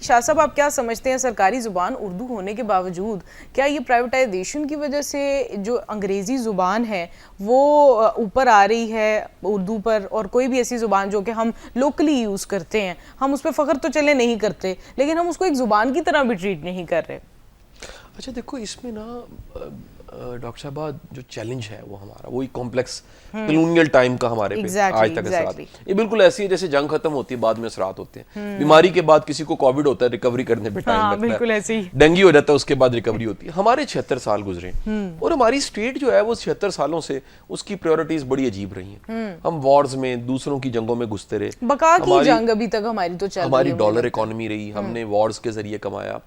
شاہ صاحب آپ کیا سمجھتے ہیں سرکاری زبان اردو ہونے کے باوجود کیا یہ پرائیویٹائزیشن کی وجہ سے جو انگریزی زبان ہے وہ اوپر آ رہی ہے اردو پر، اور کوئی بھی ایسی زبان جو کہ ہم لوکلی یوز کرتے ہیں، ہم اس پہ فخر تو چلے نہیں کرتے لیکن ہم اس کو ایک زبان کی طرح بھی ٹریٹ نہیں کر رہے؟ اچھا دیکھو اس میں نا ڈاکٹر صاحبہ جو چیلنج ہے وہ ہمارا وہی کمپلیکس کلونیل ٹائم کا ہمارے پہ آج تک اثرات، یہ بالکل ایسی ہے جیسے جنگ ختم ہوتی ہے بعد میں اثرات ہوتے ہیں، بیماری کے بعد کسی کو کووڈ ہوتا ہے ریکوری کرنے پہ ٹائم لگتا ہے، ڈینگی ہو جاتا ہے اس کے بعد ریکوری ہوتی ہے. ہمارے 76 سال گزرے اور ہماری اسٹیٹ جو ہے وہ 76 سالوں سے اس کی پریورٹیز بڑی عجیب رہی ہیں. ہم وارز میں دوسروں کی جنگوں میں گھستے رہے، بقا کی جنگ ابھی تک ہماری تو چل رہی ہے، ہماری ڈالر اکانومی رہی، ہم نے وارز کے ذریعے کمایا،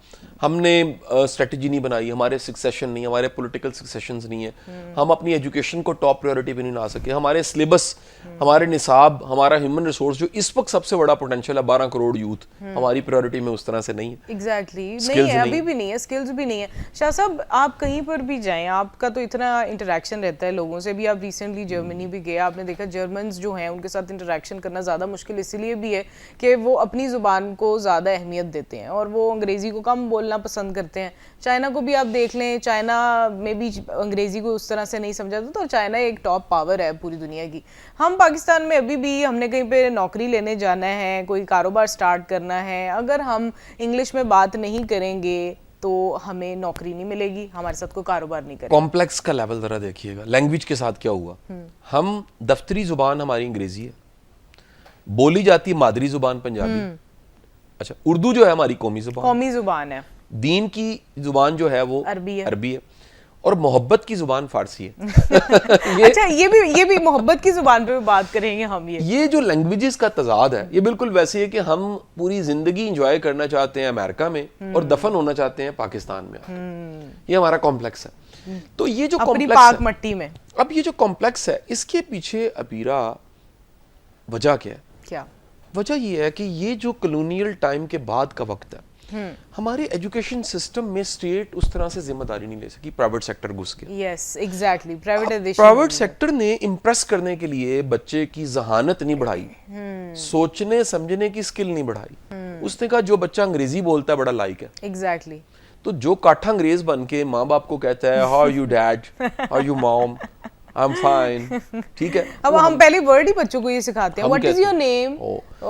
ہم نے اسٹریٹجی نہیں بنائی، ہمارے سکسیشن نہیں، ہمارے پولیٹیکل سکسیشنز نہیں ہیں، ہم اپنی ایجوکیشن کو ٹاپ پریورٹی پہ نہیں لا سکے، ہمارے سلیبس، ہمارے نصاب، ہمارا ہیومن ریسورس جو اس وقت سب سے بڑا پوٹینشیل ہے 12 کروڑ یوتھ، ہماری پریورٹی میں اس طرح سے نہیں ہے. ایگزیکٹلی نہیں ہے، ابھی بھی نہیں ہے، سکلز بھی نہیں ہے. شاہ صاحب آپ کہیں پر بھی جائیں، آپ کا تو اتنا انٹریکشن رہتا ہے لوگوں سے بھی، آپ ریسنٹلی جرمنی بھی گئے، آپ نے دیکھا جرمنز جو ہیں ان کے ساتھ انٹریکشن کرنا زیادہ مشکل اسی لیے بھی ہے کہ وہ اپنی زبان کو زیادہ اہمیت دیتے ہیں اور وہ انگریزی کو کم بولنا پسند کرتے ہیں. چائنا کو بھی آپ دیکھ لیں، چائنا میں بھی انگریزی کو اس طرح سے نہیں سمجھا تھا، تو چائنا ایک ٹاپ پاور ہے پوری دنیا کی. ہم پاکستان میں ابھی بھی ہم نے کہیں پہ نوکری لینے جانا ہے، کوئی کاروبار سٹارٹ کرنا ہے، اگر ہم انگلش میں بات نہیں کریں گے تو ہمیں نوکری نہیں ملے گی، ہمارے ساتھ کوئی کاروبار نہیں کرے. کمپلیکس کا لیول ذرا دیکھیے گا، لینگویج کے ساتھ کیا ہوا. ہم دفتری زبان ہماری انگریزی ہے، بولی جاتی مادری زبان پنجابی، اچھا اردو جو ہے ہماری قومی زبان ہے، دین کی زبان جو ہے وہ عربی ہے، اور محبت کی زبان فارسی ہے. اچھا یہ بھی محبت کی زبان پہ بات کریں گے ہم. یہ جو لینگویجز کا تضاد ہے یہ بالکل ویسے ہے کہ ہم پوری زندگی انجوائے کرنا چاہتے ہیں امریکہ میں اور دفن ہونا چاہتے ہیں پاکستان میں. یہ ہمارا کمپلیکس ہے. تو یہ جو پاک مٹی میں اب یہ جو کمپلیکس ہے اس کے پیچھے ابیرا وجہ کیا ہے؟ کیا وجہ یہ ہے کہ یہ جو کلونیل ٹائم کے بعد کا وقت ہے، ہمارے ایجوکیشن سسٹم میں اسٹیٹ اس طرح سے ذمہ داری نہیں لے سکی، پرائیویٹ سیکٹر گھس گیا. یس ایگزیکٹلی، پرائیویٹ سیکٹر نے امپریس کرنے کے لیے بچے کی ذہانت نہیں بڑھائی، سوچنے سمجھنے کی اسکل نہیں بڑھائی. اس نے کہا جو بچہ انگریزی بولتا ہے بڑا لائق ہے. ایگزیکٹلی. تو جو کاٹھا انگریز بن کے ماں باپ کو کہتا ہے how you did, how you مام، I'm fine، ٹھیک ہے. اب ہم پہلی ورڈ ہی بچوں کو یہ سکھاتے ہیں، what is your name،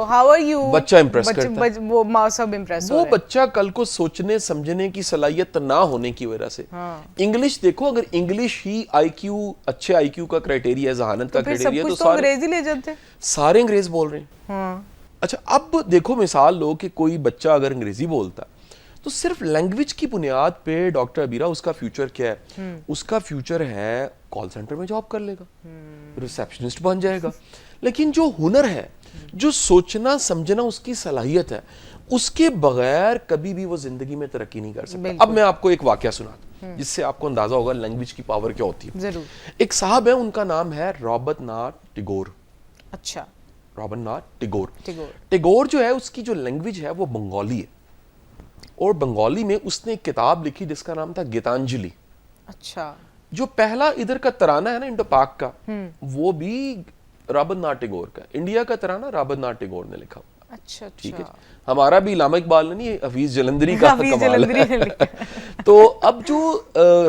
how are you، بچہ امپریس کرتا ہے، وہ ماں سب امپریس ہو رہے ہیں. وہ بچہ کل کو سوچنے سمجھنے کی صلاحیت نہ ہونے کی وجہ سے انگلش دیکھو، اگر انگلش ہی آئی کیو، اچھے آئی کیو کا کرائٹیریا ہے، ذہانت کا کرائٹیریا، تو انگریزی لے جاتے سارے انگریز بول رہے ہیں. اچھا اب دیکھو مثال لو کہ کوئی بچہ اگر انگریزی بولتا ہے تو صرف لینگویج کی بنیاد پہ ڈاکٹر ابیرا اس کا فیوچر کیا ہے؟ اس کا فیوچر ہے کال سینٹر میں جاب کر لے گا، ریسیپشنسٹ بن جائے گا. لیکن جو ہنر ہے، جو سوچنا سمجھنا اس کی صلاحیت ہے، اس کے بغیر کبھی بھی وہ زندگی میں ترقی نہیں کر سکتا. اب میں آپ کو ایک واقعہ سناتا ہوں جس سے آپ کو اندازہ ہوگا لینگویج کی پاور کیا ہوتی ہے. ایک صاحب ہے، ان کا نام ہے رابرٹ ناتھ ٹیگور. اچھا، رابرٹ ناتھ ٹیگور. ٹیگور جو ہے اس کی جو لینگویج ہے وہ بنگالی ہے، اور بنگالی میں اس نے ایک کتاب لکھی جس کا نام تھا گیتانجلی. اچھا، جو پہلا ادھر کا ترانہ ہے نا انڈو پاک کا، وہ بھی رابرٹ ناتھ ٹیگور کا. انڈیا کا ترانہ رابرٹ ناتھ ٹیگور نے لکھا. اچھا ٹھیک ہے، ہمارا بھی علامہ اقبال نے نہیں، حفیظ جلندری کا کمال ہے. تو اب جو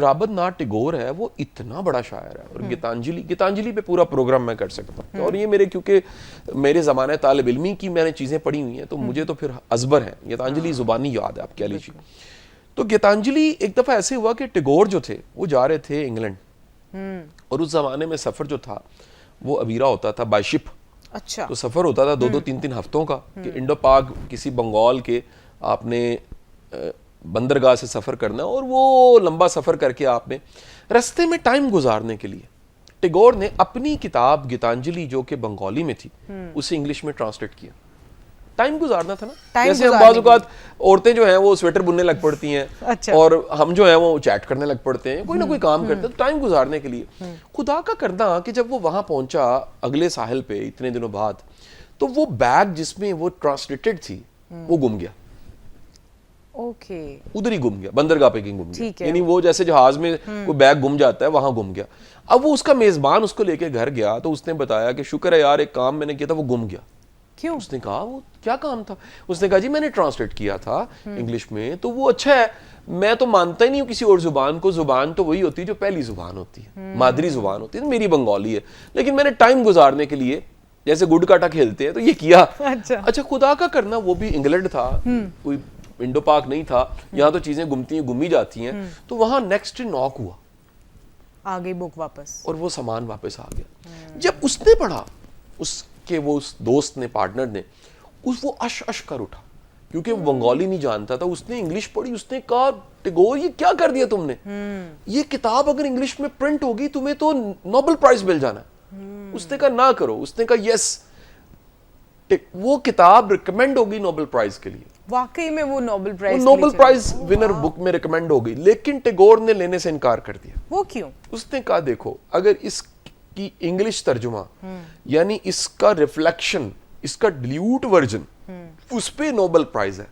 رابرٹ ناتھ ٹیگور ہے وہ اتنا بڑا شاعر ہے، اور گیتانجلی پہ پورا پروگرام میں کر سکتا ہوں. اور یہ میرے کیونکہ میرے زمانہ طالب علمی کی میں نے چیزیں پڑھی ہوئی ہیں تو مجھے تو پھر ازبر ہیں. گیتانجلی زبانی یاد ہے، آپ کہہ لیجیے. تو گیتانجلی ایک دفعہ ایسے ہوا کہ ٹیگور جو تھے وہ جا رہے تھے انگلینڈ، اور اس زمانے میں سفر جو تھا وہ ابیرا ہوتا تھا بائی شپ. اچھا، تو سفر ہوتا تھا 2-3 ہفتوں کا، کہ انڈو پاک کسی بنگال کے آپ نے بندرگاہ سے سفر کرنا، اور وہ لمبا سفر کر کے آپ نے رستے میں ٹائم گزارنے کے لیے ٹیگور نے اپنی کتاب گیتانجلی جو کہ بنگالی میں تھی اسے انگلش میں ٹرانسلیٹ کیا. ٹائم گزارنا تھا نا، جیسے ہم بعض اوقات عورتیں جو ہیں وہ سویٹر بننے لگ پڑتی ہیں، اور ہم جو ہیں وہ چیٹ کرنے لگ پڑتے ہیں، کوئی نہ کوئی کام کرتے ہیں. تو ٹائم گزارنے کے لیے خدا کا کرنا کہ جب وہ وہاں پہنچا اگلے ساحل پہ اتنے دنوں بعد، تو وہ بیگ جس میں وہ ٹرانسلیٹڈ تھی وہ گم گیا. ادھر ہی گم گیا، بندرگاہ پہ گم گیا. یعنی وہ جیسے جہاز میں کوئی بیگ گم جاتا ہے وہاں گم گیا. اب وہ اس کا میزبان اس کو لے کے گھر گیا تو اس نے بتایا کہ شکر ہے یار ایک کام میں نے کیا تھا وہ گم گیا. کیوں؟ اس نے کہا وہ کیا کام تھا؟ اس نے کہا جی میں نے ٹرانسلیٹ کیا تھا انگلش میں تو وہ اچھا ہے، میں تو مانتا ہی نہیں ہوں کسی اور زبان کو، زبان تو وہی ہوتی ہے جو پہلی زبان ہوتی ہے، مادری زبان ہوتی ہے، میری بنگالی ہے، لیکن میں نے ٹائم گزارنے کے لیے جیسے گڈ کاٹا کھیلتے ہیں تو یہ کیا۔ اچھا خدا کا کرنا وہ بھی انگلینڈ تھا، کوئی انڈو پاک نہیں تھا، یہاں تو چیزیں گمی جاتی ہیں، تو وہاں نیکسٹ ناک ہوا، آ گئی بک واپس، اور وہ سامان واپس آ گیا۔ جب اس نے پڑھا، اس کے وہ اس دوست نے، پارٹنر نے، وہ اش کر اٹھا، کیونکہ وہ بنگالی نہیں جانتا تھا، اس نے انگلش پڑھی، اس نے کہا ٹیگور یہ کیا کر دیا تم نے، یہ کتاب اگر انگلش میں پرنٹ ہوگی تمہیں تو نوبل پرائز مل جانا ہے۔ اس نے کہا نہ کرو، اس نے کہا یس، وہ کتاب ریکمینڈ ہوگی نوبل پرائز کے لیے، واقعی میں وہ نوبل پرائز ونر بک میں ریکمینڈ ہو گئی، لیکن ٹیگور نے لینے سے انکار کر دیا۔ وہ کیوں؟ اس نے کہا دیکھو اگر اس کی انگلش ترجمہ یعنی اس کا ریفلیکشن، اس کا ڈیلیوٹ ورژن اس پہ نوبل پرائز ہے،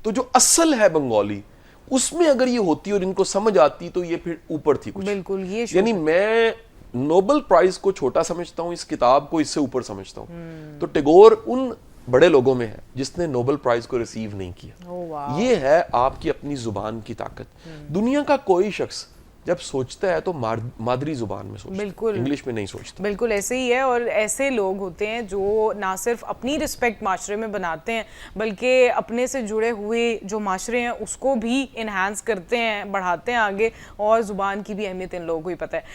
تو جو اصل ہے بنگالی اس میں اگر یہ ہوتی اور ان کو سمجھ آتی تو یہ پھر اوپر تھی کچھ۔ بالکل، یہ یعنی میں نوبل پرائز کو چھوٹا سمجھتا ہوں، اس کتاب کو اس سے اوپر سمجھتا ہوں۔ تو ٹیگور ان بڑے لوگوں میں ہے جس نے نوبل پرائز کو ریسیو نہیں کیا۔ یہ ہے آپ کی اپنی زبان کی طاقت۔ دنیا کا کوئی شخص جب سوچتا ہے تو مادری زبان میں سوچتا ہے، بالکل انگلش میں نہیں سوچتا۔ بالکل ایسے ہی ہے، اور ایسے لوگ ہوتے ہیں جو نہ صرف اپنی رسپیکٹ معاشرے میں بناتے ہیں بلکہ اپنے سے جڑے ہوئے جو معاشرے ہیں اس کو بھی انہانس کرتے ہیں، بڑھاتے ہیں آگے، اور زبان کی بھی اہمیت ان لوگوں کو ہی پتہ ہے۔